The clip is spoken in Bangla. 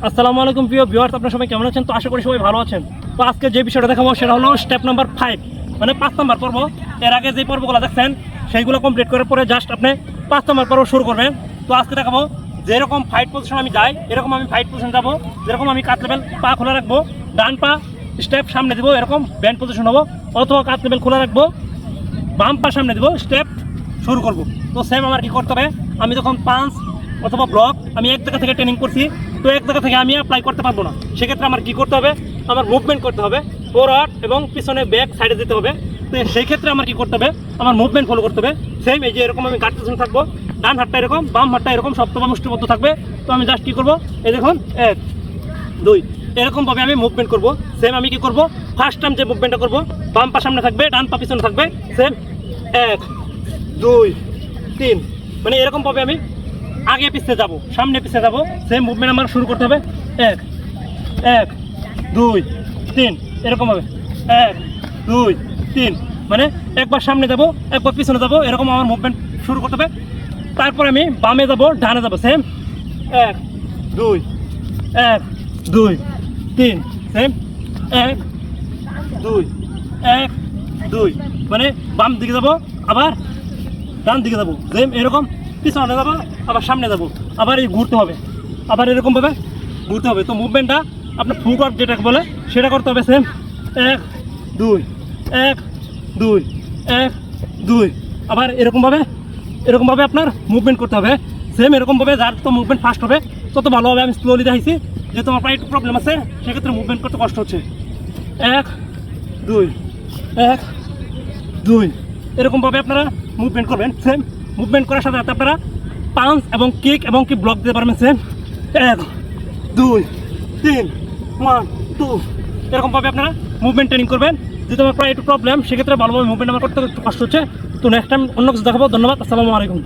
আসসালামু আলাইকুম প্রিয় ভিউয়ার্স, আপনারা সবাই কেমন আছেন? তো আশা করি সবাই ভালো আছেন। তো আজকে যে বিষয়টা দেখাবো সেটা হলো স্টেপ নাম্বার 5, মানে 5 নম্বর পর্ব। এর আগে যে পর্বগুলো দেখছেন সেইগুলো কমপ্লিট করার পরে জাস্ট আপনি 5 নম্বর পর্ব শুরু করবেন। তো আজকে দেখাবো যেরকম ফাইট পজিশন আমি যাই এরকম আমি ফাইট পজিশন যাবো। যেরকম আমি কাত লেভেল পা খোলা রাখবো, ডান পা স্টেপ সামনে দিব, এরকম ব্যান্ড পজিশন হবো, অথবা কাত লেভেল খোলা রাখবো, বাম পা সামনে দিব, স্টেপ শুরু করব। তো সেম আমার কি করতে হবে, আমি যখন পাঞ্চ অথবা ব্লক আমি এক জায়গা থেকে ট্রেনিং করছি, তো এক জায়গা থেকে আমি অ্যাপ্লাই করতে পারবো না। সেক্ষেত্রে আমার কি করতে হবে, আমার মুভমেন্ট করতে হবে, ফরওয়ার্ড এবং পিছনে ব্যাক সাইডে দিতে হবে। তো সেই ক্ষেত্রে আমার কি করতে হবে, আমার মুভমেন্ট ফলো করতে হবে। সেম এই যে এরকম আমি গার্ড পজিশন থাকবো, ডান হাতটা এরকম, বাম হাতটা এরকম সপ্তম মুষ্টিবদ্ধ থাকবে। তো আমি জাস্ট কী করবো, এই দেখুন 1 2 এরকমভাবে আমি মুভমেন্ট করব। সেম আমি কি করব, ফার্স্ট টাইম যে মুভমেন্টটা করব, বাম পা সামনে থাকবে, ডান পা পিছনে থাকবে। সেম 1 2 3, মানে এরকমভাবে আমি আগে পিছিয়ে যাব, সামনে পিছিয়ে যাব। সেম মুভমেন্ট আমার শুরু করতে হবে। 1 1 2 3, এরকমভাবে 1 2 3, মানে একবার সামনে যাব একবার পিছনে যাব, এরকম আমার মুভমেন্ট শুরু করতে হবে। তারপর আমি বামে যাব, ডানে যাব। সেম 1 2 1 2 3, সেম 1 2 1 2, মানে বাম দিকে যাব আবার ডান দিকে যাবো। সেম এরকম পিছনে যাবো আবার সামনে যাবো, আবার এই ঘুরতে হবে, আবার এরকমভাবে ঘুরতে হবে। তো মুভমেন্টটা আপনার ফুটওয়ার্ক যেটাকে বলে সেটা করতে হবে। সেম 1 2 1 2 1 2, আবার এরকমভাবে আপনার মুভমেন্ট করতে হবে। সেম এরকমভাবে যার তো মুভমেন্ট ফাস্ট হবে তত ভালো হবে। আমি স্লোলি দেখাইছি, যেহেতু আমার প্রায় একটু প্রবলেম আছে সেক্ষেত্রে মুভমেন্ট করতে কষ্ট হচ্ছে। 1 2 1 2, এরকমভাবে আপনারা মুভমেন্ট করবেন। সেম মুভমেন্ট করার সাথে সাথে আপনারা পাঞ্চ এবং কিক এবং কি ব্লক দিতে পারবেন। সেম 1 2 3 1 2, এরকমভাবে আপনারা মুভমেন্ট ট্রেনিং করবেন। যেহেতু আমার প্রায় একটু প্রবলেম সেক্ষেত্রে ভালোভাবে মুভমেন্ট আমার করতে একটু কষ্ট হচ্ছে। তো নেক্সট টাইম অন্য কিছু দেখাবো। ধন্যবাদ, আসসালামু আলাইকুম।